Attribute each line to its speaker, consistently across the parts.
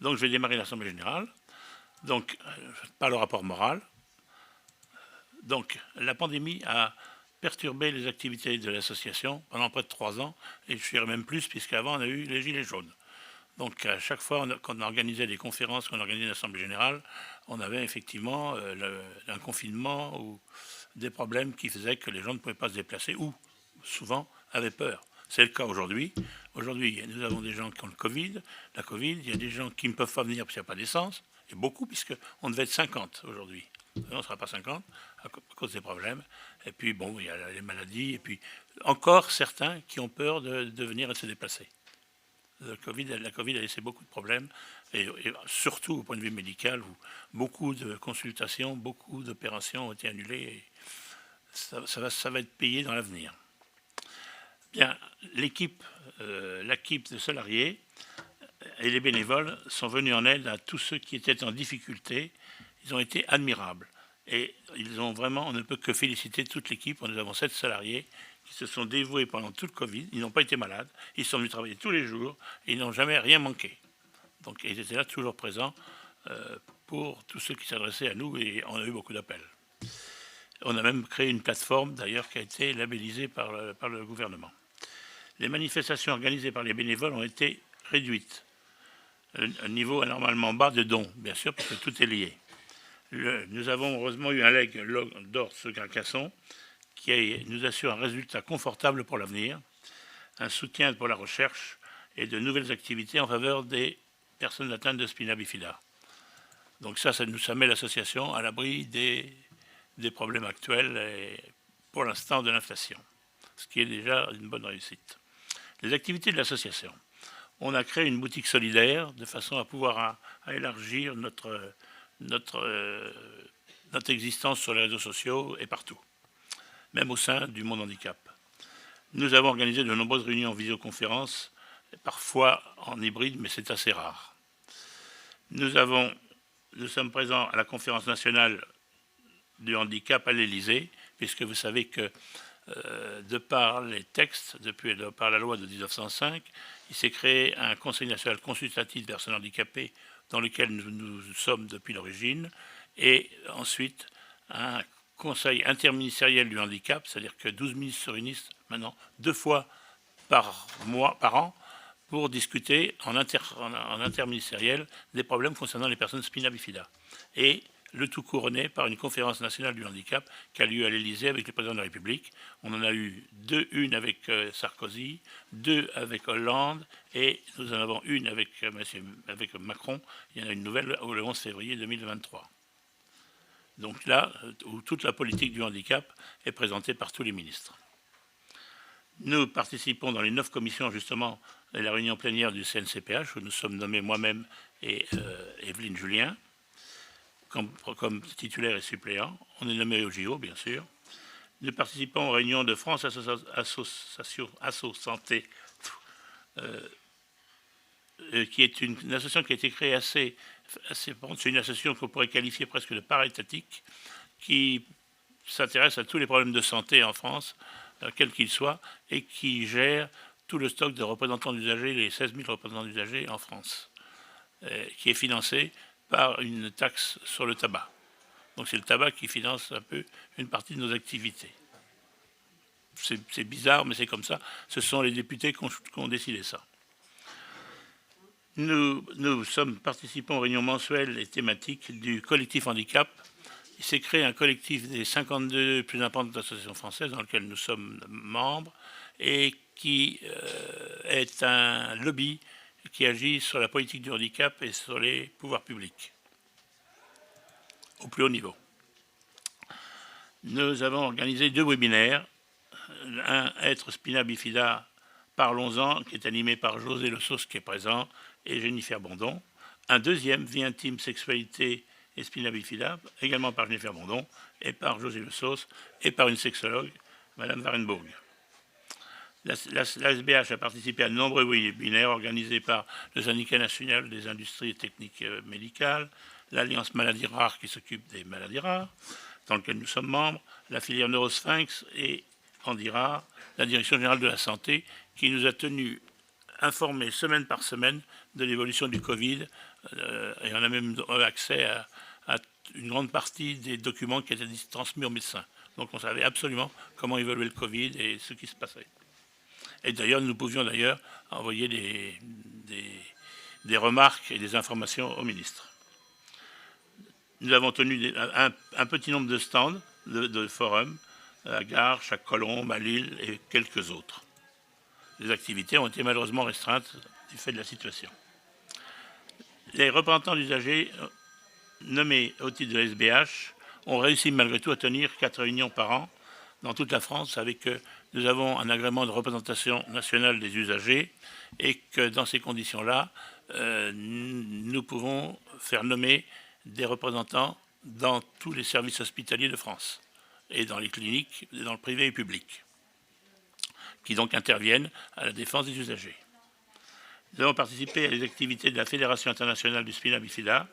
Speaker 1: Donc je vais démarrer l'Assemblée générale. Donc, pas le rapport moral. Donc, la pandémie a perturbé les activités de l'association pendant près de 3 ans, et je dirais même plus, puisqu'avant on a eu les Gilets jaunes. Donc, à chaque fois qu'on organisait des conférences, qu'on organisait une assemblée générale, on avait effectivement un confinement ou des problèmes qui faisaient que les gens ne pouvaient pas se déplacer ou, souvent, avaient peur. C'est le cas aujourd'hui. Aujourd'hui, nous avons des gens qui ont le Covid, la Covid, il y a des gens qui ne peuvent pas venir parce qu'il n'y a pas d'essence, et beaucoup, puisqu'on devait être 50 aujourd'hui. On ne sera pas 50 à cause des problèmes. Et puis, bon, il y a les maladies, et puis encore certains qui ont peur de venir et de se déplacer. La Covid a laissé beaucoup de problèmes, et surtout au point de vue médical, où beaucoup de consultations, beaucoup d'opérations ont été annulées, et ça va être payé dans l'avenir. Bien, l'équipe de salariés et les bénévoles sont venus en aide à tous ceux qui étaient en difficulté. Ils ont été admirables. Et ils ont vraiment, on ne peut que féliciter toute l'équipe. Nous avons 7 salariés qui se sont dévoués pendant tout le Covid. Ils n'ont pas été malades. Ils sont venus travailler tous les jours et ils n'ont jamais rien manqué. Donc ils étaient là toujours présents pour tous ceux qui s'adressaient à nous, et on a eu beaucoup d'appels. On a même créé une plateforme d'ailleurs qui a été labellisée par le gouvernement. Les manifestations organisées par les bénévoles ont été réduites. Un niveau anormalement bas de dons, bien sûr, parce que tout est lié. Nous avons heureusement eu un legs d'Ors Carcassonne qui nous assure un résultat confortable pour l'avenir, un soutien pour la recherche et de nouvelles activités en faveur des personnes atteintes de spina bifida. Donc ça met l'association à l'abri des problèmes actuels et pour l'instant de l'inflation, ce qui est déjà une bonne réussite. Les activités de l'association. On a créé une boutique solidaire de façon à pouvoir à élargir notre existence sur les réseaux sociaux et partout, même au sein du monde handicap. Nous avons organisé de nombreuses réunions en visioconférence, parfois en hybride, mais c'est assez rare. Nous sommes présents à la conférence nationale du handicap à l'Élysée, puisque vous savez que de par les textes, de par la loi de 1905, il s'est créé un Conseil national consultatif des personnes handicapées dans lequel nous sommes depuis l'origine, et ensuite un Conseil interministériel du handicap, c'est-à-dire que 12 ministres se réunissent maintenant 2 fois par an, pour discuter en interministériel des problèmes concernant les personnes spina bifida. Et le tout couronné par une conférence nationale du handicap qui a lieu à l'Élysée avec le président de la République. On en a eu 2, une avec Sarkozy, 2 avec Hollande, et nous en avons une avec Macron. Il y en a une nouvelle le 11 février 2023. Donc là, où toute la politique du handicap est présentée par tous les ministres. Nous participons dans les 9 commissions, justement, à la réunion plénière du CNCPH, où nous sommes nommés moi-même et Evelyne Julien, comme titulaire et suppléant. On est nommé au JO, bien sûr. Nous participons aux réunions de France Asso Santé, qui est une association qui a été créée c'est une association qu'on pourrait qualifier presque de paraétatique, qui s'intéresse à tous les problèmes de santé en France, quels qu'ils soient, et qui gère tout le stock de représentants d'usagers, les 16 000 représentants d'usagers en France, qui est financé par une taxe sur le tabac. Donc c'est le tabac qui finance un peu une partie de nos activités. C'est bizarre, mais c'est comme ça. Ce sont les députés qui ont décidé ça. Nous participons aux réunions mensuelles et thématiques du collectif handicap. Il s'est créé un collectif des 52 plus importantes associations françaises dans lequel nous sommes membres, et qui est un lobby qui agit sur la politique du handicap et sur les pouvoirs publics, au plus haut niveau. Nous avons organisé 2 webinaires. Un, Être spina bifida, parlons-en, qui est animé par José Le Sauce, qui est présent, et Jennifer Bondon. Un deuxième, Vie intime, sexualité et spina bifida, également par Jennifer Bondon, et par José Le Sauce, et par une sexologue, Madame Warenbourg. La SBH a participé à de nombreux webinaires organisés par le Syndicat national des industries et techniques médicales, l'Alliance maladies rares qui s'occupe des maladies rares, dans lequel nous sommes membres, la filière Neurosphinx et Handira, la Direction générale de la santé, qui nous a tenus informés semaine par semaine de l'évolution du Covid, et on a même accès à une grande partie des documents qui étaient transmis aux médecins. Donc on savait absolument comment évoluait le Covid et ce qui se passait. Et d'ailleurs, nous pouvions d'ailleurs envoyer des remarques et des informations au ministre. Nous avons tenu un petit nombre de stands, de forums, à Garches, à Colombes, à Lille et quelques autres. Les activités ont été malheureusement restreintes du fait de la situation. Les représentants d'usagers nommés au titre de la SBH ont réussi malgré tout à tenir 4 réunions par an dans toute la France, avec que nous avons un agrément de représentation nationale des usagers et que dans ces conditions-là, nous pouvons faire nommer des représentants dans tous les services hospitaliers de France et dans les cliniques, dans le privé et public, qui donc interviennent à la défense des usagers. Nous avons participé à les activités de la Fédération internationale du spina bifida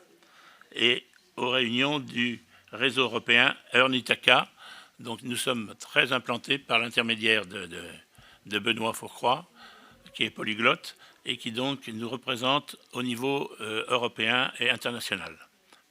Speaker 1: et aux réunions du réseau européen EURNITACA. Donc nous sommes très implantés par l'intermédiaire de Benoît Fourcroy, qui est polyglotte et qui donc nous représente au niveau européen et international,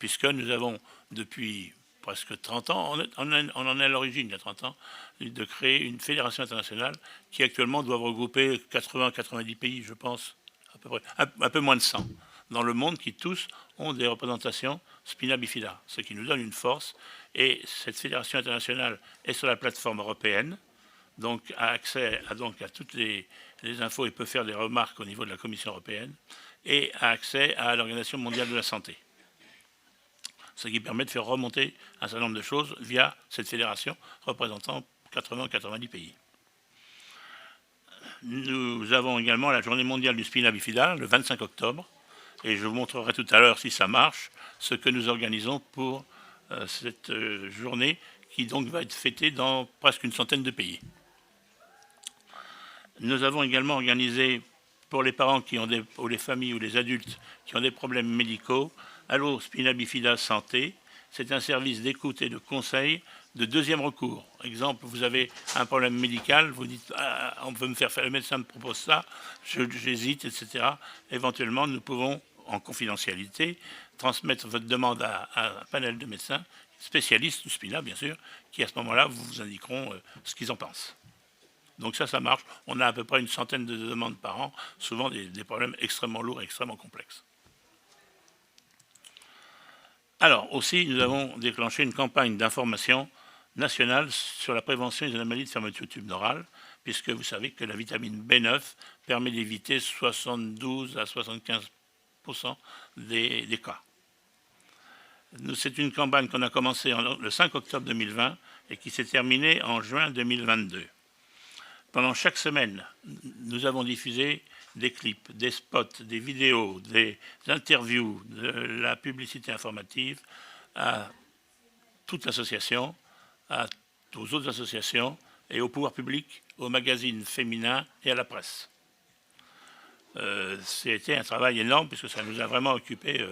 Speaker 1: puisque nous avons depuis presque 30 ans, on en est à l'origine il y a 30 ans, de créer une fédération internationale qui actuellement doit regrouper 80-90 pays, je pense, à peu près, un peu moins de 100, dans le monde, qui tous ont des représentations spina bifida, ce qui nous donne une force. Et cette fédération internationale est sur la plateforme européenne, donc a accès à toutes les infos et peut faire des remarques au niveau de la Commission européenne, et a accès à l'Organisation mondiale de la santé. Ce qui permet de faire remonter un certain nombre de choses via cette fédération représentant 80-90 pays. Nous avons également la journée mondiale du spina bifida, le 25 octobre, et je vous montrerai tout à l'heure, si ça marche, ce que nous organisons pour cette journée qui donc va être fêtée dans presque une centaine de pays. Nous avons également organisé pour les parents ou les familles ou les adultes qui ont des problèmes médicaux, Allo Spina Bifida Santé. C'est un service d'écoute et de conseil de deuxième recours. Exemple, vous avez un problème médical, vous dites on veut me faire le médecin me propose ça, j'hésite, etc. Éventuellement, nous pouvons, en confidentialité, transmettre votre demande à un panel de médecins, spécialistes du spina bien sûr, qui à ce moment-là vous indiqueront ce qu'ils en pensent. Donc ça marche. On a à peu près une centaine de demandes par an, souvent des problèmes extrêmement lourds et extrêmement complexes. Alors aussi, nous avons déclenché une campagne d'information nationale sur la prévention des anomalies de fermeture tube-neurale, puisque vous savez que la vitamine B9 permet d'éviter 72 à 75% des cas. C'est une campagne qu'on a commencée le 5 octobre 2020 et qui s'est terminée en juin 2022. Pendant chaque semaine, nous avons diffusé des clips, des spots, des vidéos, des interviews, de la publicité informative à toute l'association, aux autres associations et au pouvoir public, aux magazines féminins et à la presse. C'était un travail énorme puisque ça nous a vraiment occupé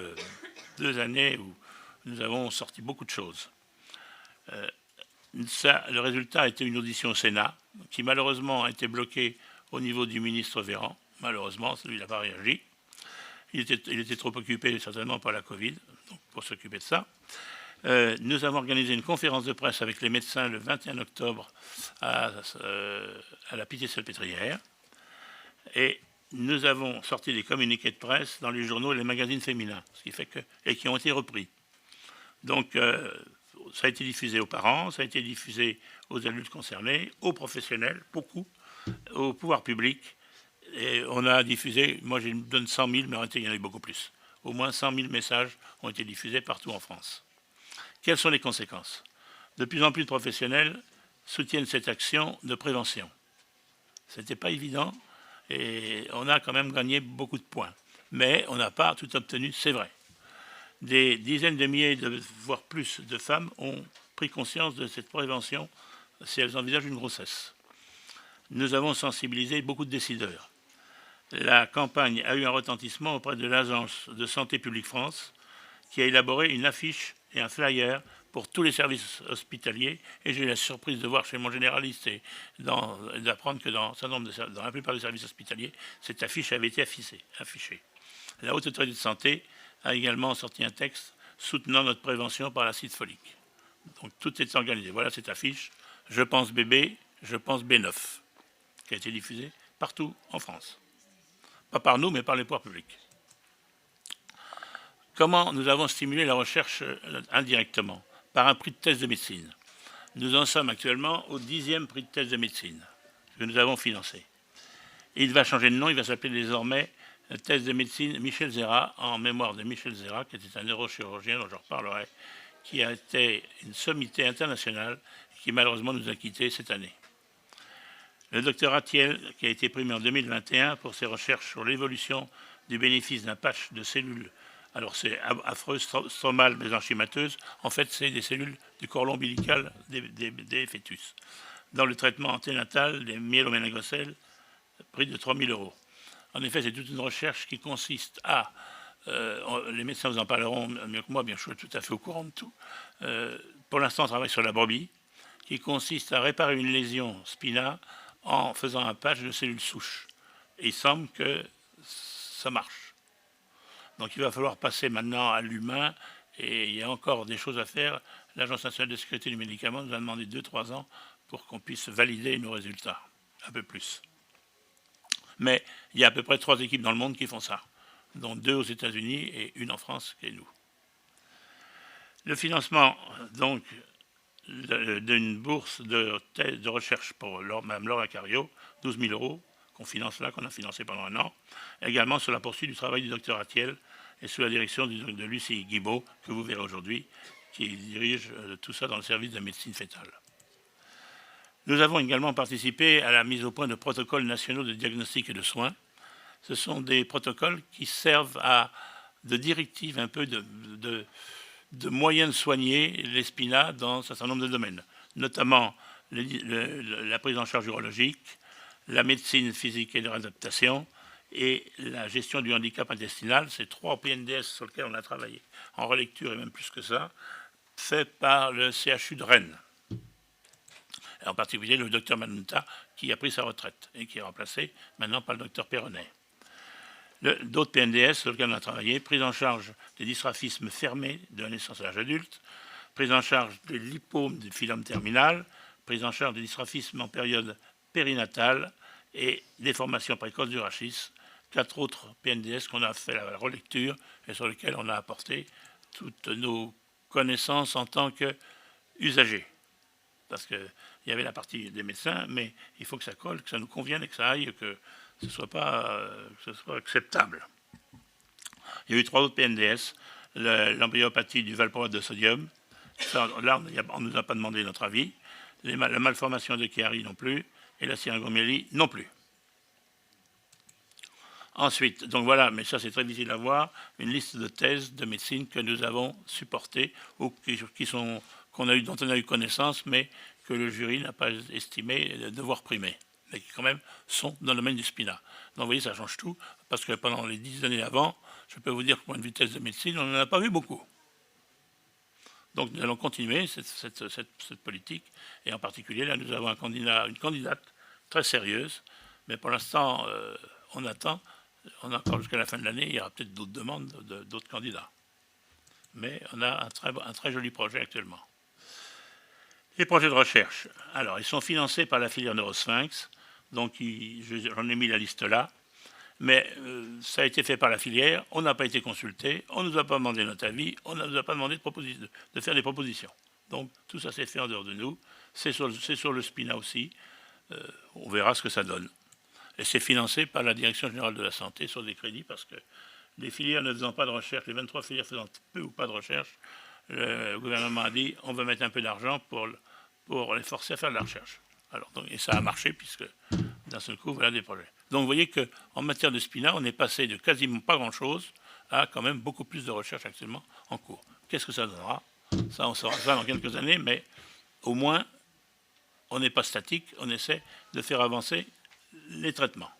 Speaker 1: 2 années où nous avons sorti beaucoup de choses. Le résultat a été une audition au Sénat qui malheureusement a été bloquée au niveau du ministre Véran. Malheureusement, lui, il n'a pas réagi. Il était trop occupé certainement par la Covid, donc pour s'occuper de ça. Nous avons organisé une conférence de presse avec les médecins le 21 octobre à la Pitié-Salpêtrière. Et nous avons sorti des communiqués de presse dans les journaux et les magazines féminins, ce qui fait et qui ont été repris. Donc, ça a été diffusé aux parents, ça a été diffusé aux adultes concernés, aux professionnels, beaucoup, au pouvoir public. Et on a diffusé, moi je donne 100 000, mais en réalité il y en a eu beaucoup plus. Au moins 100 000 messages ont été diffusés partout en France. Quelles sont les conséquences? De plus en plus de professionnels soutiennent cette action de prévention. Ce n'était pas évident et on a quand même gagné beaucoup de points. Mais on n'a pas tout obtenu, c'est vrai. Des dizaines de milliers, voire plus de femmes ont pris conscience de cette prévention si elles envisagent une grossesse. Nous avons sensibilisé beaucoup de décideurs. La campagne a eu un retentissement auprès de l'Agence de santé publique France qui a élaboré une affiche et un flyer pour tous les services hospitaliers. Et j'ai eu la surprise de voir chez mon généraliste et d'apprendre que dans la plupart des services hospitaliers, cette affiche avait été affichée. La Haute Autorité de Santé a également sorti un texte soutenant notre prévention par l'acide folique. Donc tout est organisé. Voilà cette affiche. Je pense bébé, je pense B9, qui a été diffusée partout en France. Pas par nous, mais par les pouvoirs publics. Comment nous avons stimulé la recherche indirectement? Par un prix de thèse de médecine. Nous en sommes actuellement au 10e prix de thèse de médecine que nous avons financé. Et il va changer de nom, il va s'appeler désormais thèse de médecine Michel Zera, en mémoire de Michel Zera, qui était un neurochirurgien dont je reparlerai, qui a été une sommité internationale qui malheureusement nous a quittés cette année. Le docteur Atiel, qui a été primé en 2021 pour ses recherches sur l'évolution du bénéfice d'un patch de cellules. Alors c'est affreux, stromales mésenchymateuses. En fait, c'est des cellules du cordon ombilical des fœtus. Dans le traitement anténatal des myéloméningocèles, prix de 3 000 €. En effet, c'est toute une recherche qui consiste à, les médecins vous en parleront mieux que moi, bien je suis tout à fait au courant de tout. Pour l'instant, on travaille sur la brebis, qui consiste à réparer une lésion spina en faisant un patch de cellules souches. Et il semble que ça marche. Donc il va falloir passer maintenant à l'humain, et il y a encore des choses à faire. L'Agence nationale de sécurité du médicament nous a demandé 2-3 ans pour qu'on puisse valider nos résultats, un peu plus. Mais il y a à peu près 3 équipes dans le monde qui font ça, dont 2 aux États-Unis et une en France, qui est nous. Le financement, donc, d'une bourse de recherche pour Mme Laura Cario, 12 000 €, qu'on finance là, qu'on a financé pendant un an. Également sur la poursuite du travail du docteur Atiel et sous la direction de Lucie Guibault, que vous verrez aujourd'hui, qui dirige tout ça dans le service de médecine fétale. Nous avons également participé à la mise au point de protocoles nationaux de diagnostic et de soins. Ce sont des protocoles qui servent de directives un peu de moyens de soigner les spinas dans un certain nombre de domaines, notamment la prise en charge urologique, la médecine physique et de réadaptation et la gestion du handicap intestinal. C'est 3 PNDS sur lesquels on a travaillé en relecture et même plus que ça, fait par le CHU de Rennes. Et en particulier le docteur Manuta qui a pris sa retraite et qui est remplacé maintenant par le docteur Perronnet. D'autres PNDS sur lesquels on a travaillé, prise en charge des dystrophismes fermés de la naissance à l'âge adulte, prise en charge des lipomes du phylum terminal, prise en charge des dystrophismes en période périnatale et déformation précoce du rachis. 4 autres PNDS qu'on a fait la relecture et sur lesquels on a apporté toutes nos connaissances en tant qu'usagers. Parce qu'il y avait la partie des médecins, mais il faut que ça colle, que ça nous convienne et que ça aille, que ce soit acceptable. Il y a eu 3 autres PNDS, l'embryopathe du valproate de sodium, ça, là on ne nous a pas demandé notre avis, la malformation de Chiari non plus, et la syringomyélie non plus. Ensuite, donc voilà, mais ça c'est très difficile à voir, une liste de thèses de médecine que nous avons supportées ou dont on a eu connaissance, mais que le jury n'a pas estimé devoir primer, mais qui quand même sont dans le domaine du spina. Donc vous voyez, ça change tout, parce que pendant les 10 années avant, je peux vous dire que point de vue thèse de médecine, on n'en a pas vu beaucoup. Donc nous allons continuer cette politique, et en particulier, là nous avons une candidate très sérieuse, mais pour l'instant, on attend. On a encore jusqu'à la fin de l'année, il y aura peut-être d'autres demandes d'autres candidats. Mais on a un très joli projet actuellement. Les projets de recherche, alors ils sont financés par la filière Neurosphinx, donc j'en ai mis la liste là, mais ça a été fait par la filière, on n'a pas été consulté, on ne nous a pas demandé notre avis, on ne nous a pas demandé de faire des propositions. Donc tout ça s'est fait en dehors de nous, c'est sur le SPINA aussi, on verra ce que ça donne. Et c'est financé par la Direction générale de la santé sur des crédits parce que les filières ne faisant pas de recherche, les 23 filières faisant peu ou pas de recherche, le gouvernement a dit on va mettre un peu d'argent pour les forcer à faire de la recherche. Alors, et ça a marché puisque d'un seul coup, voilà des projets. Donc vous voyez qu'en matière de SPINA, on est passé de quasiment pas grand-chose à quand même beaucoup plus de recherche actuellement en cours. Qu'est-ce que ça donnera? Ça, on saura ça dans quelques années, mais au moins, on n'est pas statique, on essaie de faire avancer les traitements.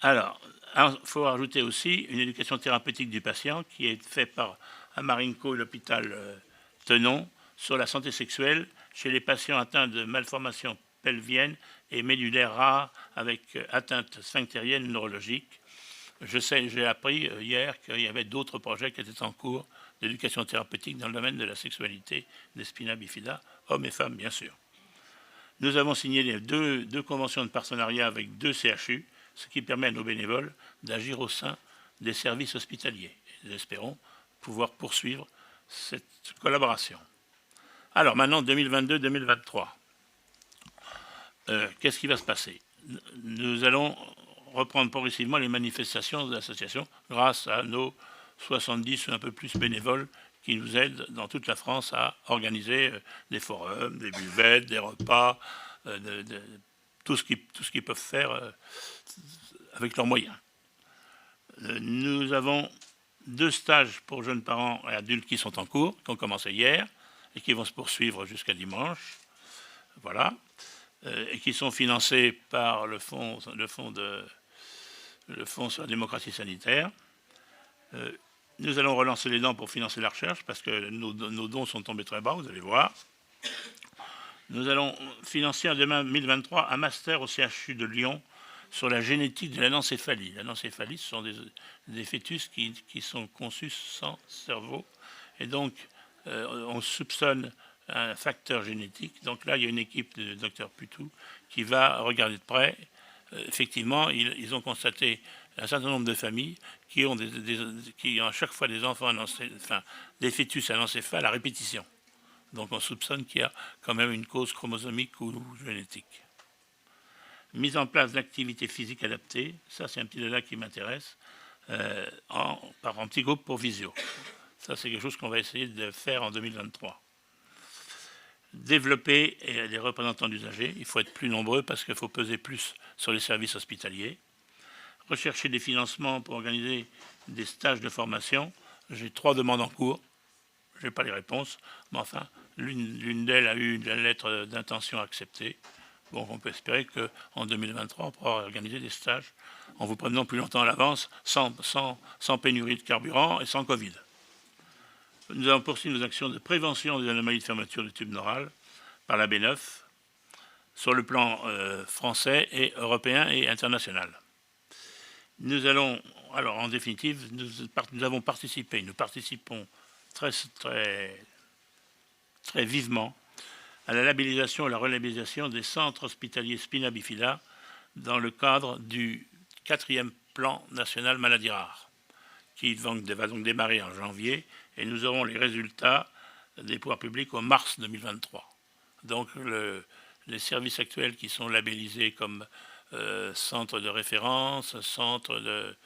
Speaker 1: Alors, il faut rajouter aussi une éducation thérapeutique du patient qui est faite par à Marinko et l'hôpital Tenon sur la santé sexuelle chez les patients atteints de malformations pelviennes et médulaires rares avec atteinte sphinctérienne neurologique. J'ai appris hier qu'il y avait d'autres projets qui étaient en cours d'éducation thérapeutique dans le domaine de la sexualité des spina bifida, hommes et femmes bien sûr. Nous avons signé les deux conventions de partenariat avec 2 CHU, ce qui permet à nos bénévoles d'agir au sein des services hospitaliers. Nous espérons pouvoir poursuivre cette collaboration. Alors maintenant, 2022-2023. Qu'est-ce qui va se passer? Nous allons reprendre progressivement les manifestations de l'association grâce à nos 70 ou un peu plus bénévoles qui nous aident dans toute la France à organiser des forums, des buvettes, des repas, tout ce qu'ils peuvent faire avec leurs moyens. Nous avons 2 stages pour jeunes parents et adultes qui sont en cours, qui ont commencé hier et qui vont se poursuivre jusqu'à dimanche. Voilà. Et qui sont financés par le fonds sur la démocratie sanitaire. Nous allons relancer les dents pour financer la recherche parce que nos dons sont tombés très bas, vous allez voir. Nous allons financer en 2023 un master au CHU de Lyon sur la génétique de l'anencéphalie. L'anencéphalie, ce sont des fœtus qui sont conçus sans cerveau. Et donc, on soupçonne un facteur génétique. Donc là, il y a une équipe de Dr Putou qui va regarder de près. Effectivement, ils ont constaté un certain nombre de familles qui ont à chaque fois des enfants, des fœtus anencéphales à répétition. Donc on soupçonne qu'il y a quand même une cause chromosomique ou génétique. Mise en place d'activités physiques adaptées, ça c'est un petit dada qui m'intéresse, par un petit groupe pour visio. Ça c'est quelque chose qu'on va essayer de faire en 2023. Développer les représentants d'usagers, il faut être plus nombreux parce qu'il faut peser plus sur les services hospitaliers. Rechercher des financements pour organiser des stages de formation. J'ai 3 demandes en cours, je n'ai pas les réponses, mais enfin, l'une d'elles a eu la lettre d'intention acceptée. Bon, on peut espérer qu'en 2023, on pourra organiser des stages en vous prévenant plus longtemps à l'avance, sans pénurie de carburant et sans Covid. Nous allons poursuivre nos actions de prévention des anomalies de fermeture du tube neural par la B9 sur le plan français et européen et international. Nous allons, alors en définitive, nous participons très vivement à la labellisation et la relabellisation des centres hospitaliers spina bifida dans le cadre du 4e plan national maladies rares, qui va donc démarrer en janvier, et nous aurons les résultats des pouvoirs publics en mars 2023. Donc les services actuels qui sont labellisés comme centre de référence, centre de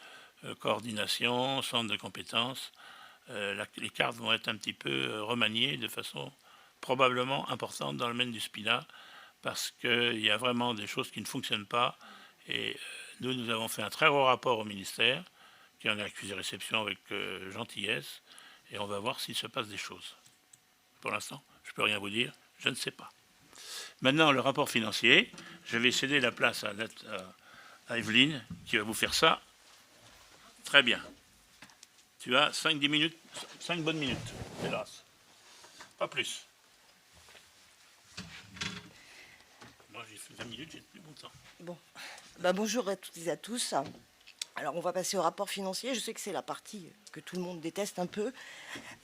Speaker 1: coordination, centre de compétences, les cartes vont être un petit peu remaniées de façon probablement importante dans le domaine du SPINA, parce qu'il y a vraiment des choses qui ne fonctionnent pas. Et nous avons fait un très gros rapport au ministère, qui en a accusé réception avec gentillesse, et on va voir s'il se passe des choses. Pour l'instant, je ne peux rien vous dire, je ne sais pas. Maintenant, le rapport financier, je vais céder la place à Evelyne, qui va vous faire ça très bien. Tu as 5 bonnes minutes, hélas. Pas plus. Moi, j'ai fait 20 minutes, j'ai plus longtemps.
Speaker 2: Bon. Bonjour à toutes et à tous. Alors, on va passer au rapport financier. Je sais que c'est la partie que tout le monde déteste un peu.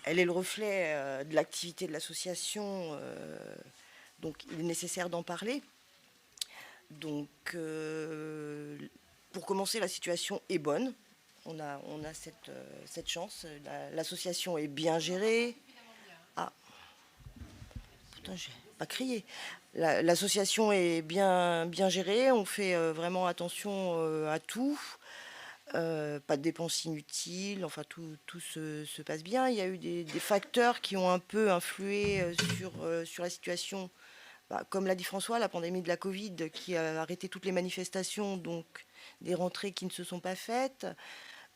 Speaker 2: Elle est le reflet de l'activité de l'association, donc il est nécessaire d'en parler. Donc, pour commencer, la situation est bonne. On a cette chance. L'association est bien gérée. Ah, putain, j'ai pas crié. L'association est bien gérée. On fait vraiment attention à tout. Pas de dépenses inutiles. Enfin, tout se passe bien. Il y a eu des facteurs qui ont un peu influé sur la situation. Comme l'a dit François, la pandémie de la Covid qui a arrêté toutes les manifestations, donc des rentrées qui ne se sont pas faites.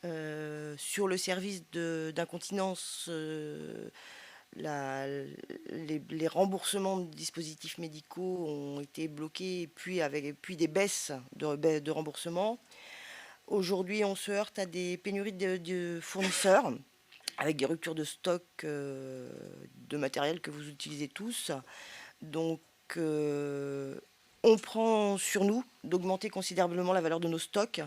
Speaker 2: Sur le service d'incontinence, les remboursements de dispositifs médicaux ont été bloqués, puis des baisses de remboursement. Aujourd'hui, on se heurte à des pénuries de fournisseurs. avec des ruptures de stock de matériel que vous utilisez tous. Donc, on prend sur nous d'augmenter considérablement la valeur de nos stocks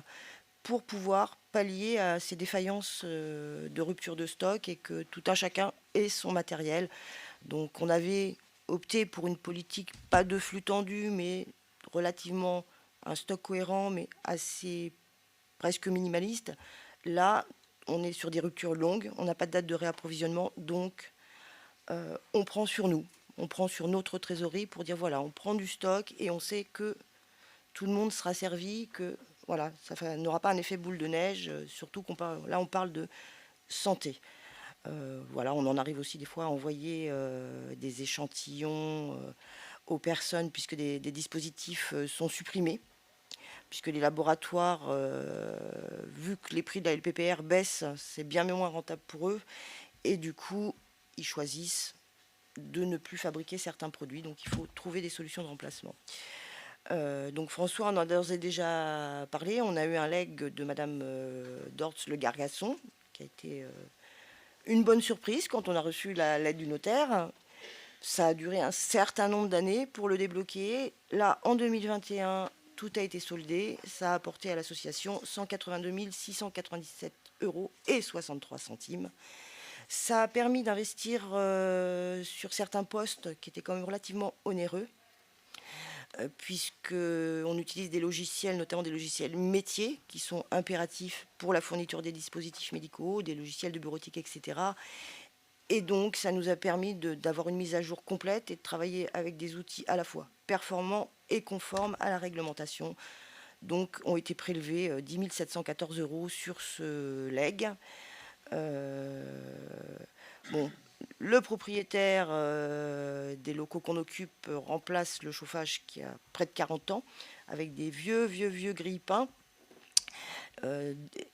Speaker 2: pour pouvoir pallier à ces défaillances de rupture de stock et que tout un chacun ait son matériel. Donc, on avait opté pour une politique pas de flux tendu, mais relativement un stock cohérent, mais assez presque minimaliste. Là, on est sur des ruptures longues, on n'a pas de date de réapprovisionnement, donc on prend sur nous, on prend sur notre trésorerie pour dire voilà, on prend du stock et on sait que tout le monde sera servi, que voilà, ça n'aura pas un effet boule de neige, surtout là on parle de santé. Voilà, on en arrive aussi des fois à envoyer des échantillons aux personnes puisque des dispositifs sont supprimés, puisque les laboratoires, vu que les prix de la LPPR baissent, c'est bien moins rentable pour eux, et du coup, ils choisissent de ne plus fabriquer certains produits, donc il faut trouver des solutions de remplacement. Donc François en a d'ores et déjà parlé, on a eu un legs de Madame Dortz Le Gargasson, qui a été une bonne surprise quand on a reçu l'aide du notaire. Ça a duré un certain nombre d'années pour le débloquer. Là, en 2021, tout a été soldé. Ça a apporté à l'association 182 697 euros et 63 centimes. Ça a permis d'investir sur certains postes qui étaient quand même relativement onéreux, puisqu'on utilise des logiciels, notamment des logiciels métiers, qui sont impératifs pour la fourniture des dispositifs médicaux, des logiciels de bureautique, etc. Et donc, ça nous a permis d'avoir une mise à jour complète et de travailler avec des outils à la fois performants et conformes à la réglementation. Donc, ont été prélevés 10 714 euros sur ce legs. Bon, le propriétaire des locaux qu'on occupe remplace le chauffage qui a près de 40 ans avec des vieux grille-pains.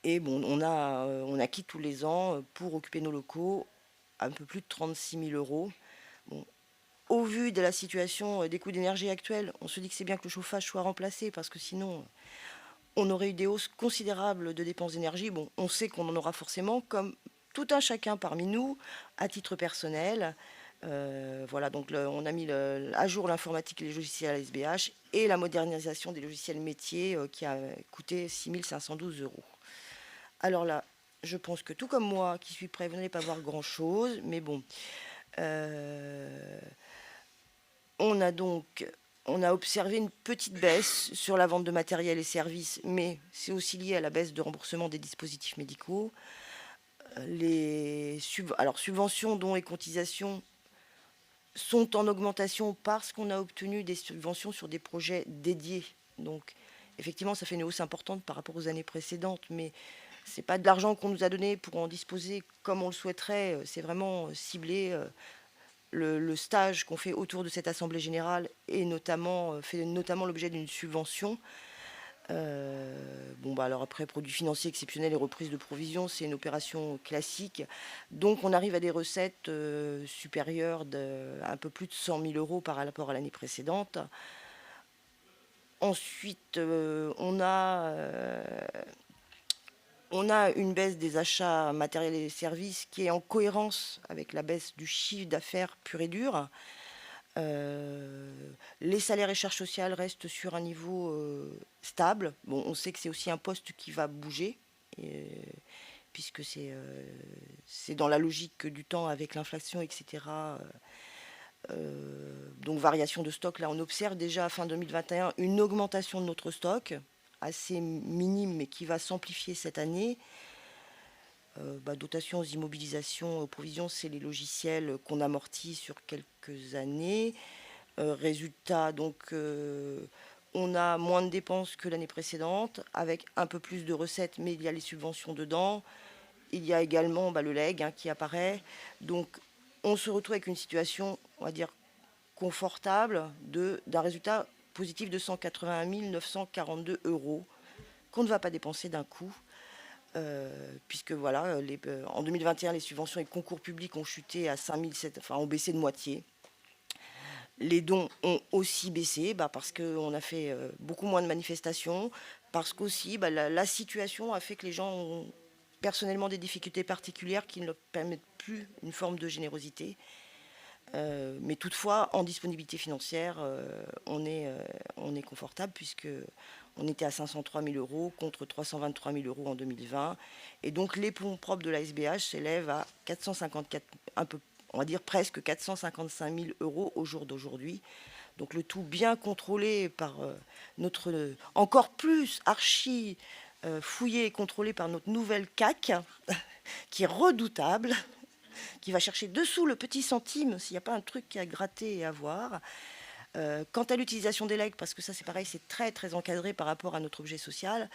Speaker 2: Et bon, on acquitte tous les ans pour occuper nos locaux un peu plus de 36 000 euros. Bon, au vu de la situation des coûts d'énergie actuels, on se dit que c'est bien que le chauffage soit remplacé parce que sinon, on aurait eu des hausses considérables de dépenses d'énergie. Bon, on sait qu'on en aura forcément, comme tout un chacun parmi nous, à titre personnel. Voilà, donc on a mis à jour l'informatique et les logiciels à SBH et la modernisation des logiciels métiers qui a coûté 6 512 euros. Alors là, je pense que tout comme moi, qui suis prêt, vous n'allez pas voir grand-chose, mais bon. On a observé une petite baisse sur la vente de matériel et services, mais c'est aussi lié à la baisse de remboursement des dispositifs médicaux. Les subventions, dons et cotisations sont en augmentation parce qu'on a obtenu des subventions sur des projets dédiés. Donc, effectivement, ça fait une hausse importante par rapport aux années précédentes, mais c'est pas de l'argent qu'on nous a donné pour en disposer comme on le souhaiterait. C'est vraiment ciblé. Le stage qu'on fait autour de cette assemblée générale est fait notamment l'objet d'une subvention. Alors après, produits financiers exceptionnels et reprise de provisions, c'est une opération classique. Donc on arrive à des recettes supérieures d'un peu plus de 100 000 euros par rapport à l'année précédente. Ensuite, on a une baisse des achats matériels et services qui est en cohérence avec la baisse du chiffre d'affaires pur et dur. Les salaires et charges sociales restent sur un niveau stable. Bon, on sait que c'est aussi un poste qui va bouger, puisque c'est dans la logique du temps avec l'inflation, etc. Donc variation de stock, là on observe déjà à fin 2021 une augmentation de notre stock, assez minime mais qui va s'amplifier cette année. Dotation aux immobilisations, aux provisions, c'est les logiciels qu'on amortit sur quelques années. Résultat, donc on a moins de dépenses que l'année précédente, avec un peu plus de recettes, mais il y a les subventions dedans. Il y a également le legs qui apparaît. Donc on se retrouve avec une situation, on va dire, confortable d'un résultat positif de 181 942 euros qu'on ne va pas dépenser d'un coup. Puisque voilà, en 2021, les subventions et concours publics ont chuté à 5700, ont baissé de moitié. Les dons ont aussi baissé parce qu'on a fait beaucoup moins de manifestations, parce qu'aussi la situation a fait que les gens ont personnellement des difficultés particulières qui ne permettent plus une forme de générosité. Mais toutefois, en disponibilité financière, on est confortable puisque on était à 503 000 euros contre 323 000 euros en 2020. Et donc les fonds propres de la SBH s'élèvent à 454, un peu, on va dire presque 455 000 euros au jour d'aujourd'hui. Donc le tout bien contrôlé par notre, encore plus archi fouillé et contrôlé par notre nouvelle CAC, qui est redoutable, qui va chercher dessous le petit centime s'il n'y a pas un truc à gratter et à voir. Quant à l'utilisation des legs, parce que ça c'est pareil, c'est très très encadré par rapport à notre objet social,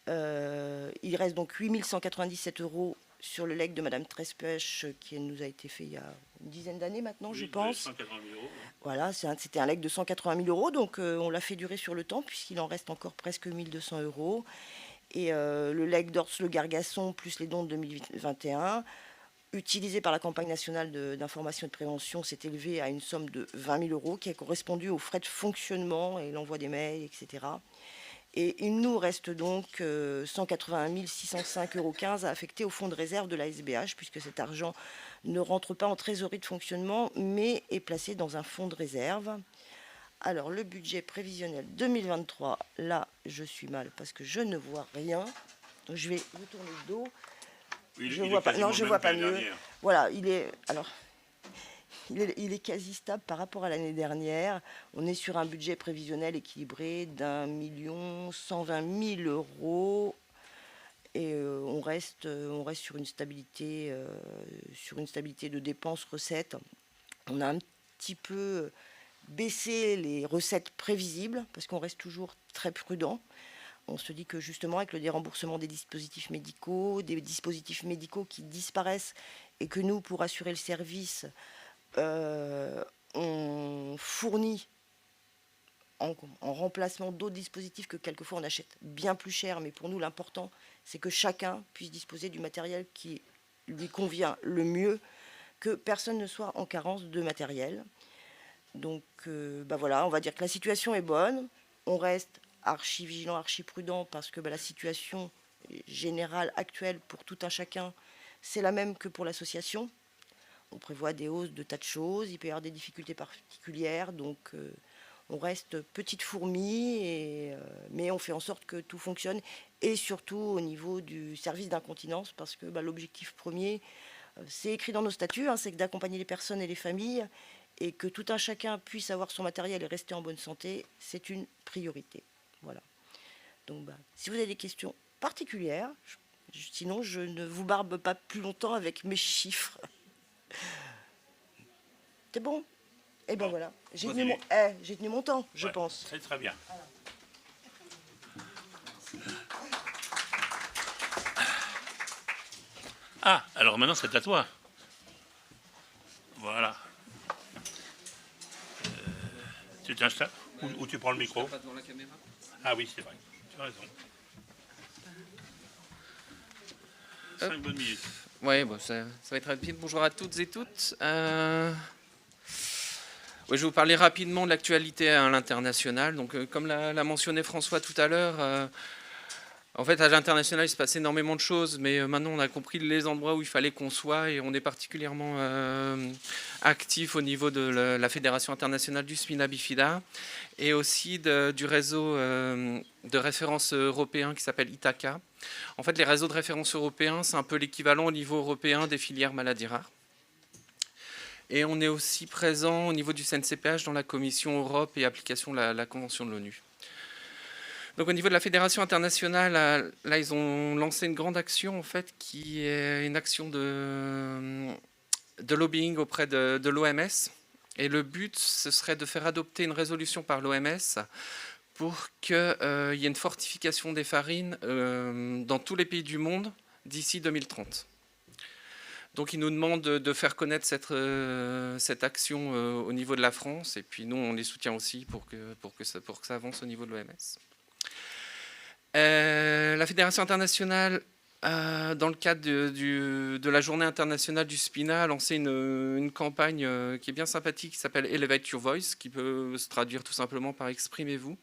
Speaker 2: il reste donc 8 197 euros sur le leg de Madame Trespech qui nous a été fait il y a une dizaine d'années maintenant, je pense.
Speaker 1: 180 000 euros.
Speaker 2: Voilà, c'était un leg de 180 000 euros, donc on l'a fait durer sur le temps puisqu'il en reste encore presque 1 200 euros. Et le leg d'Ors le Gargasson plus les dons de 2021, utilisé par la campagne nationale d'information et de prévention, s'est élevé à une somme de 20 000 euros qui a correspondu aux frais de fonctionnement et l'envoi des mails, etc. Et il nous reste donc 181 605,15 euros à affecter au fonds de réserve de la SBH, puisque cet argent ne rentre pas en trésorerie de fonctionnement, mais est placé dans un fonds de réserve. Alors, le budget prévisionnel 2023, là, je suis mal parce que je ne vois rien. Donc, je vais retourner le dos. Je vois pas. Non, je vois pas mieux. Voilà, il est quasi stable par rapport à l'année dernière. On est sur un budget prévisionnel équilibré d'1 120 000 euros. Et on reste sur une stabilité de dépenses-recettes. On a un petit peu baissé les recettes prévisibles parce qu'on reste toujours très prudent. On se dit que justement avec le déremboursement des dispositifs médicaux qui disparaissent et que nous, pour assurer le service, on fournit en remplacement d'autres dispositifs que quelquefois on achète bien plus cher, mais pour nous l'important c'est que chacun puisse disposer du matériel qui lui convient le mieux, que personne ne soit en carence de matériel. Donc voilà, on va dire que la situation est bonne, on reste archi vigilant, archi prudent parce que la situation générale actuelle pour tout un chacun, c'est la même que pour l'association. On prévoit des hausses de tas de choses, il peut y avoir des difficultés particulières, donc on reste petite fourmi, mais on fait en sorte que tout fonctionne, et surtout au niveau du service d'incontinence, parce que l'objectif premier, c'est écrit dans nos statuts, c'est d'accompagner les personnes et les familles, et que tout un chacun puisse avoir son matériel et rester en bonne santé, c'est une priorité. Voilà. Donc, si vous avez des questions particulières, sinon je ne vous barbe pas plus longtemps avec mes chiffres. C'est bon? Et ben voilà, j'ai tenu mon temps, je pense.
Speaker 1: C'est très bien. Ah, alors maintenant c'est à toi. Voilà. Tu t'installes ou tu prends le micro?
Speaker 3: Pas devant la caméra.
Speaker 1: Ah oui, c'est vrai. Tu as raison. 5 bonnes minutes.
Speaker 3: Ouais, bon, ça va être rapide. Bonjour à toutes et toutes. Je vais vous parler rapidement de l'actualité à l'international. Donc, comme l'a mentionné François tout à l'heure, en fait, à l'international, il se passe énormément de choses, mais maintenant, on a compris les endroits où il fallait qu'on soit, et on est particulièrement actif au niveau de la Fédération internationale du Spina Bifida, et aussi du réseau de référence européen qui s'appelle ITACA. En fait, les réseaux de référence européens, c'est un peu l'équivalent au niveau européen des filières maladies rares. Et on est aussi présent au niveau du CNCPH dans la Commission Europe et application de la Convention de l'ONU. Donc au niveau de la Fédération internationale, là ils ont lancé une grande action en fait, qui est une action de lobbying auprès de l'OMS. Et le but, ce serait de faire adopter une résolution par l'OMS pour qu'il y ait une fortification des farines dans tous les pays du monde d'ici 2030. Donc ils nous demandent de faire connaître cette action au niveau de la France, et puis nous on les soutient aussi pour que ça avance au niveau de l'OMS. La Fédération internationale, dans le cadre de la journée internationale du SPINA, a lancé une campagne qui est bien sympathique, qui s'appelle Elevate Your Voice, qui peut se traduire tout simplement par Exprimez-vous.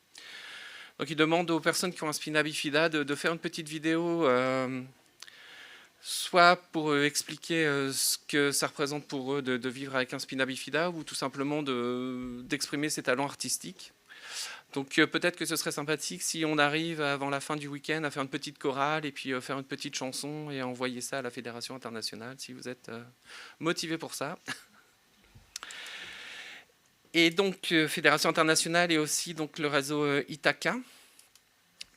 Speaker 3: Donc il demande aux personnes qui ont un Spina Bifida de faire une petite vidéo soit pour expliquer ce que ça représente pour eux de vivre avec un spina bifida, ou tout simplement d'exprimer ses talents artistiques. Donc peut-être que ce serait sympathique si on arrive avant la fin du week-end à faire une petite chorale et puis faire une petite chanson et envoyer ça à la Fédération internationale, si vous êtes motivé pour ça. Et donc Fédération internationale et aussi donc, le réseau Ithaca.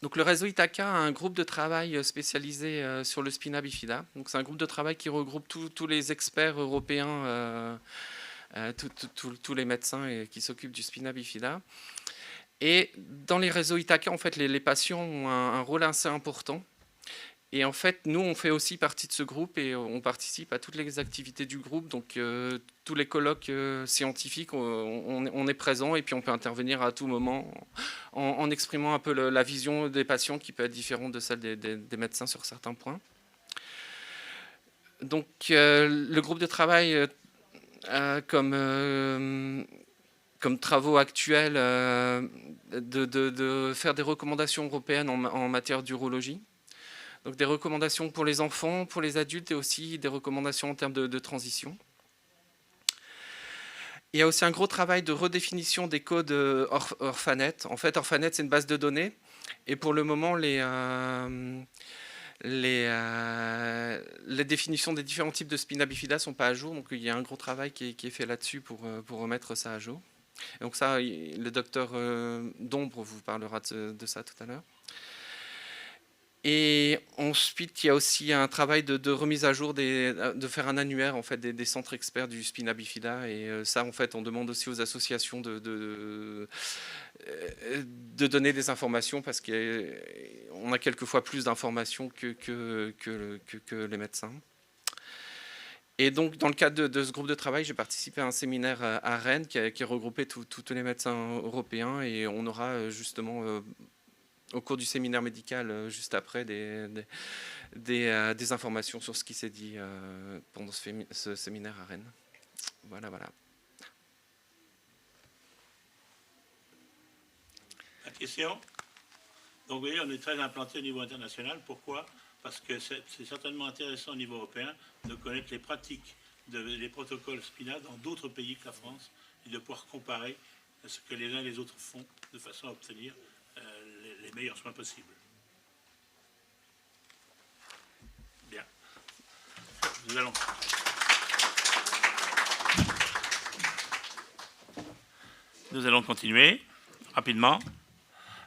Speaker 3: Donc le réseau Ithaca a un groupe de travail spécialisé sur le spina bifida. Donc c'est un groupe de travail qui regroupe tous les experts européens, tous les médecins qui s'occupent du spina bifida. Et dans les réseaux Ithaca, en fait, les patients ont un rôle assez important. Et en fait, nous, on fait aussi partie de ce groupe et on participe à toutes les activités du groupe. Donc, tous les colloques scientifiques, on est présent et puis on peut intervenir à tout moment en exprimant un peu la vision des patients qui peut être différente de celle des médecins sur certains points. Donc, le groupe de travail, comme travaux actuels, de faire des recommandations européennes en matière d'urologie. Donc des recommandations pour les enfants, pour les adultes et aussi des recommandations en termes de transition. Il y a aussi un gros travail de redéfinition des codes Orphanet. En fait, Orphanet, c'est une base de données. Et pour le moment, les définitions des différents types de spina bifida ne sont pas à jour. Donc il y a un gros travail qui est fait là-dessus pour remettre ça à jour. Et donc ça, le docteur Dombre vous parlera de ça tout à l'heure. Et ensuite, il y a aussi un travail de remise à jour, de faire un annuaire en fait, des centres experts du spina bifida. Et ça, en fait, on demande aussi aux associations de donner des informations parce qu'on a quelquefois plus d'informations que les médecins. Et donc, dans le cadre de ce groupe de travail, j'ai participé à un séminaire à Rennes qui a regroupé tous les médecins européens. Et on aura justement, au cours du séminaire médical, juste après, des informations sur ce qui s'est dit pendant ce séminaire à Rennes. Voilà, voilà.
Speaker 1: La question ? Donc, vous voyez, on est très implanté au niveau international. Pourquoi ? Parce que c'est certainement intéressant au niveau européen de connaître les pratiques, les protocoles SPINA dans d'autres pays que la France et de pouvoir comparer ce que les uns et les autres font de façon à obtenir les meilleurs soins possibles. Bien. Nous allons continuer rapidement.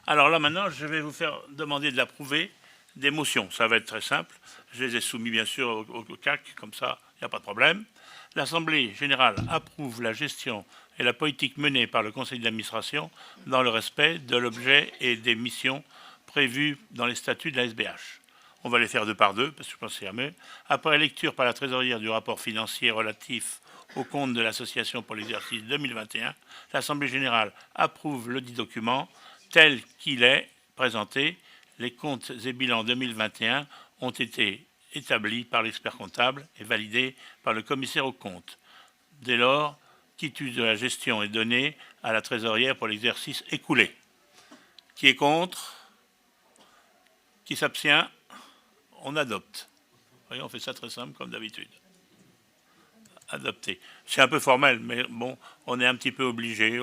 Speaker 1: Alors là, maintenant, je vais vous faire demander de l'approuver des motions. Ça va être très simple. Je les ai soumis, bien sûr, au CAC, comme ça, il n'y a pas de problème. L'Assemblée générale approuve la gestion et la politique menée par le Conseil d'administration dans le respect de l'objet et des missions prévues dans les statuts de la SBH. On va les faire deux par deux, parce que je pense que c'est mieux. Après lecture par la trésorière du rapport financier relatif au compte de l'association pour l'exercice 2021, l'Assemblée générale approuve le dit document tel qu'il est présenté. Les comptes et bilans 2021 ont été établis par l'expert comptable et validés par le commissaire aux comptes. Dès lors, quitus de la gestion est donnée à la trésorière pour l'exercice écoulé. Qui est contre ? Qui s'abstient ? On adopte. Vous voyez, on fait ça très simple comme d'habitude. Adopté. C'est un peu formel, mais bon, on est un petit peu obligé.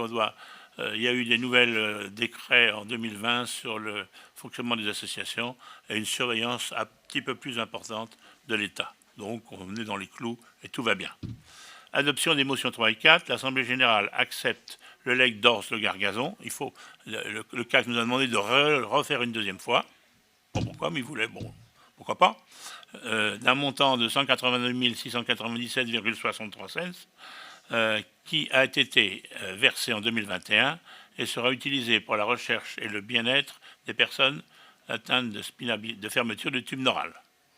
Speaker 1: Il y a eu des nouvelles décrets en 2020 sur le fonctionnement des associations et une surveillance un petit peu plus importante de l'État. Donc, on est dans les clous et tout va bien. Adoption des motions 3 et 4. L'Assemblée générale accepte le legs d'Ors-le-Gargazon. Le CAC nous a demandé de refaire une deuxième fois. Bon, pourquoi ? Mais il voulait, bon, pourquoi pas ? D'un montant de 182 697,63 cents. Qui a été versé en 2021 et sera utilisé pour la recherche et le bien-être des personnes atteintes de fermeture du tube neural.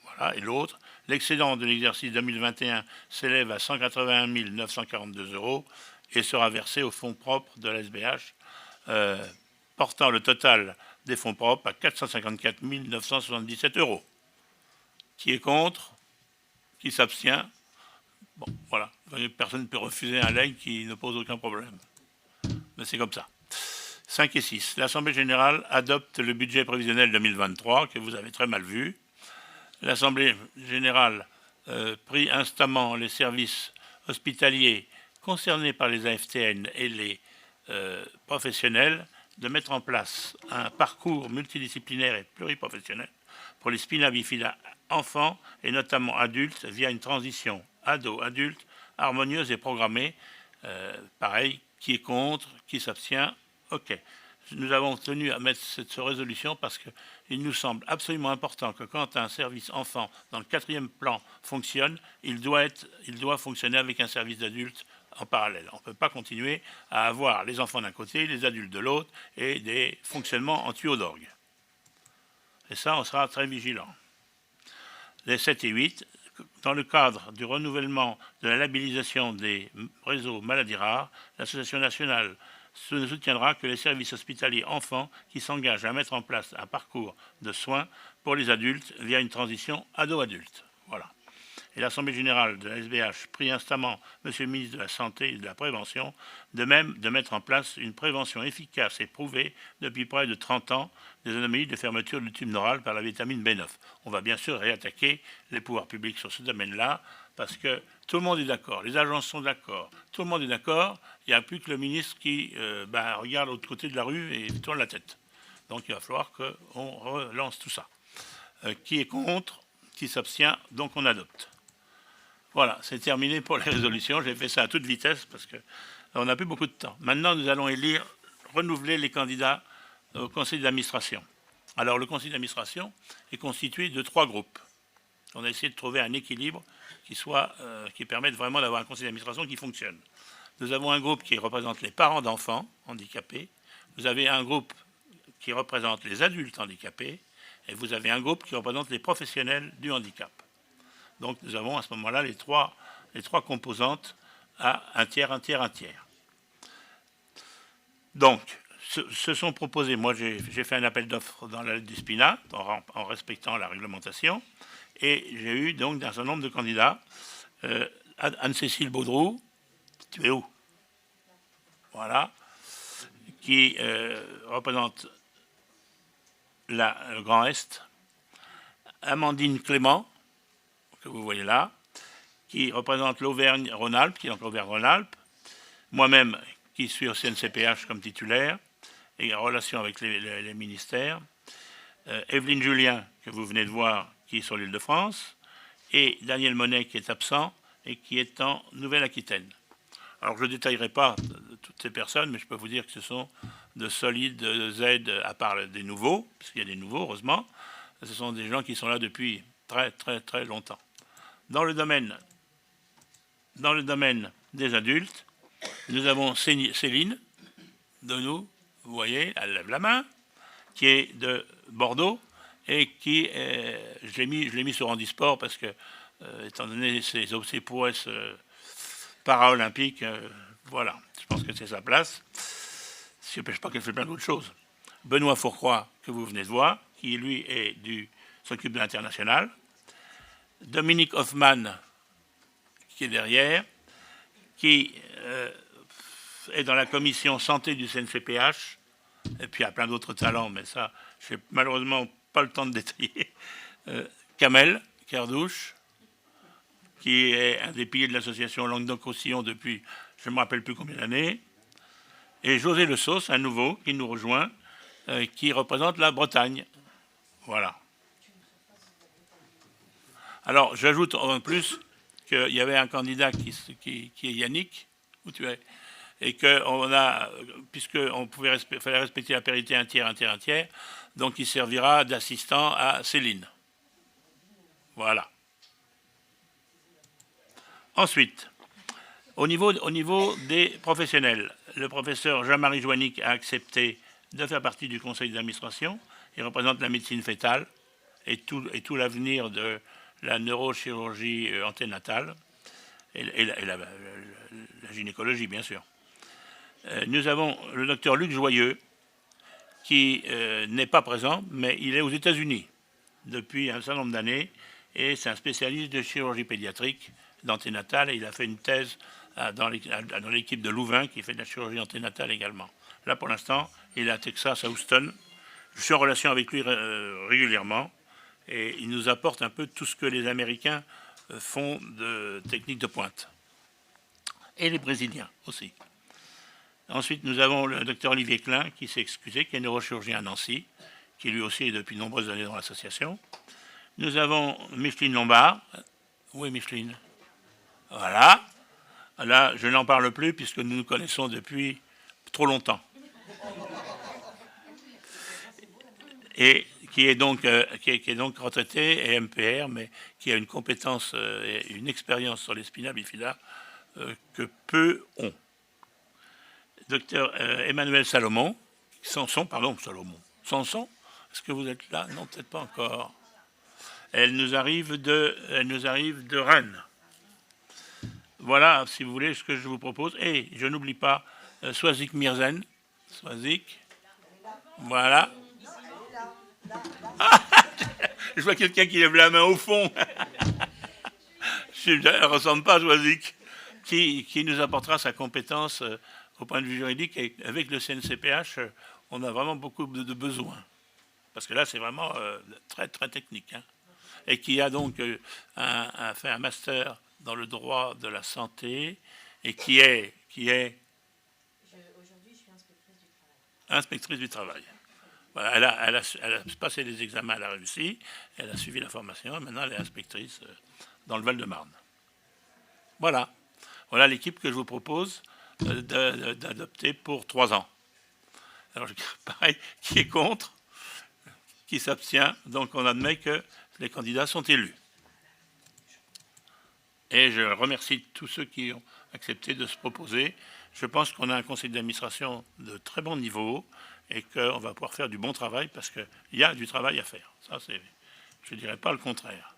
Speaker 1: Voilà. Et l'autre, l'excédent de l'exercice 2021 s'élève à 181 942 € et sera versé au fonds propre de la SBH, portant le total des fonds propres à 454 977 €. Qui est contre ? Qui s'abstient ? Bon, voilà. Personne ne peut refuser un legs qui ne pose aucun problème. Mais c'est comme ça. 5 et 6. L'Assemblée générale adopte le budget prévisionnel 2023, que vous avez très mal vu. l'Assemblée générale prit instamment les services hospitaliers concernés par les AFTN et les professionnels de mettre en place un parcours multidisciplinaire et pluriprofessionnel pour les spina bifida enfants et notamment adultes via une transition ado-adulte harmonieuse et programmée. Pareil, qui est contre, qui s'abstient, ok. Nous avons tenu à mettre cette résolution parce qu'il nous semble absolument important que quand un service enfant dans le 4e plan fonctionne, il doit fonctionner avec un service d'adultes en parallèle. On ne peut pas continuer à avoir les enfants d'un côté, les adultes de l'autre et des fonctionnements en tuyau d'orgue. Et ça, on sera très vigilant. Les 7 et 8, dans le cadre du renouvellement de la labellisation des réseaux maladies rares, l'Association nationale ne soutiendra que les services hospitaliers enfants qui s'engagent à mettre en place un parcours de soins pour les adultes via une transition ado-adulte. Voilà. Et l'Assemblée générale de la SBH prie instamment M. le ministre de la Santé et de la Prévention de même de mettre en place une prévention efficace et prouvée depuis près de 30 ans des anomalies de fermeture du tube neural par la vitamine B9. On va bien sûr réattaquer les pouvoirs publics sur ce domaine-là parce que tout le monde est d'accord, les agences sont d'accord, tout le monde est d'accord, il n'y a plus que le ministre qui regarde de l'autre côté de la rue et tourne la tête. Donc il va falloir qu'on relance tout ça. Qui est contre, qui s'abstient, donc on adopte. Voilà, c'est terminé pour les résolutions. J'ai fait ça à toute vitesse parce qu'on n'a plus beaucoup de temps. Maintenant, nous allons renouveler les candidats au conseil d'administration. Alors, le conseil d'administration est constitué de 3 groupes. On a essayé de trouver un équilibre qui permette vraiment d'avoir un conseil d'administration qui fonctionne. Nous avons un groupe qui représente les parents d'enfants handicapés. Vous avez un groupe qui représente les adultes handicapés. Et vous avez un groupe qui représente les professionnels du handicap. Donc nous avons à ce moment-là les trois composantes à un tiers, un tiers, un tiers. Donc, se sont proposés, moi j'ai fait un appel d'offres dans la lettre du SPINA, en respectant la réglementation, et j'ai eu donc un certain nombre de candidats. Anne-Cécile Baudroux, tu es où? Voilà, qui représente le Grand Est. Amandine Clément, que vous voyez là, qui représente l'Auvergne-Rhône-Alpes, qui est donc l'Auvergne-Rhône-Alpes. Moi-même, qui suis au CNCPH comme titulaire, et en relation avec les ministères. Evelyne Julien, que vous venez de voir, qui est sur l'île de France. Et Daniel Monet, qui est absent et qui est en Nouvelle-Aquitaine. Alors, je ne détaillerai pas toutes ces personnes, mais je peux vous dire que ce sont de solides aides, à part des nouveaux, parce qu'il y a des nouveaux, heureusement. Ce sont des gens qui sont là depuis très, très, très longtemps. Dans le domaine des adultes, nous avons Céline de nous, vous voyez, elle lève la main, qui est de Bordeaux et qui, je l'ai mis sur handisport parce que, étant donné ses prouesses paralympiques, voilà, je pense que c'est sa place. Ça n'empêche pas qu'elle fait plein d'autres choses. Benoît Fourcroy, que vous venez de voir, qui lui s'occupe de l'international. Dominique Hoffmann, qui est derrière, qui est dans la commission santé du CNCPH, et puis il y a plein d'autres talents, mais ça, je n'ai malheureusement pas le temps de détailler. Kamel Kerdouche, qui est un des piliers de l'association Languedoc-Roussillon depuis je ne me rappelle plus combien d'années. Et José Le Sauce, un nouveau, qui nous rejoint, qui représente la Bretagne. Voilà. Alors, j'ajoute en plus qu'il y avait un candidat qui est Yannick, où tu es, et puisqu'on fallait respecter la parité un tiers, un tiers, un tiers, donc il servira d'assistant à Céline. Voilà. Ensuite, au niveau des professionnels, le professeur Jean-Marie Joannick a accepté de faire partie du conseil d'administration. Il représente la médecine fœtale et tout l'avenir de la neurochirurgie anténatale et la gynécologie, bien sûr. Nous avons le docteur Luc Joyeux, qui n'est pas présent, mais il est aux États-Unis depuis un certain nombre d'années, et c'est un spécialiste de chirurgie pédiatrique, d'anténatale, et il a fait une thèse dans l'équipe de Louvain, qui fait de la chirurgie anténatale également. Là, pour l'instant, il est à Texas, à Houston. Je suis en relation avec lui régulièrement, Et il nous apporte un peu tout ce que les Américains font de techniques de pointe. Et les Brésiliens aussi. Ensuite, nous avons le docteur Olivier Klein, qui s'est excusé, qui est neurochirurgien à Nancy, qui lui aussi est depuis de nombreuses années dans l'association. Nous avons Micheline Lombard. Où est Micheline? Voilà. Là, je n'en parle plus puisque nous nous connaissons depuis trop longtemps. Et qui est donc retraité et MPR, mais qui a une compétence et une expérience sur les spina bifida que peu ont. Docteur Emmanuel Salomon, Sanson, est-ce que vous êtes là? Non, peut-être pas encore. Elle nous arrive de Rennes. Voilà, si vous voulez, ce que je vous propose. Et je n'oublie pas Swazik Mirzen. Swazik. Voilà. Je vois quelqu'un qui lève la main au fond. Elle ne ressemble pas à Swazik. Qui nous apportera sa compétence au point de vue juridique. Et avec le CNCPH, on a vraiment beaucoup de besoins. Parce que là, c'est vraiment très, très technique. Hein. Et qui a donc fait un master dans le droit de la santé et qui est aujourd'hui, je suis inspectrice du travail. Voilà, elle a passé les examens, elle a réussi, elle a suivi la formation, et maintenant elle est inspectrice dans le Val-de-Marne. Voilà l'équipe que je vous propose d'adopter pour 3 ans. Alors, pareil, qui est contre, qui s'abstient, donc on admet que les candidats sont élus. Et je remercie tous ceux qui ont accepté de se proposer. Je pense qu'on a un conseil d'administration de très bon niveau et qu'on va pouvoir faire du bon travail parce qu'il y a du travail à faire. Ça, je ne dirais pas le contraire.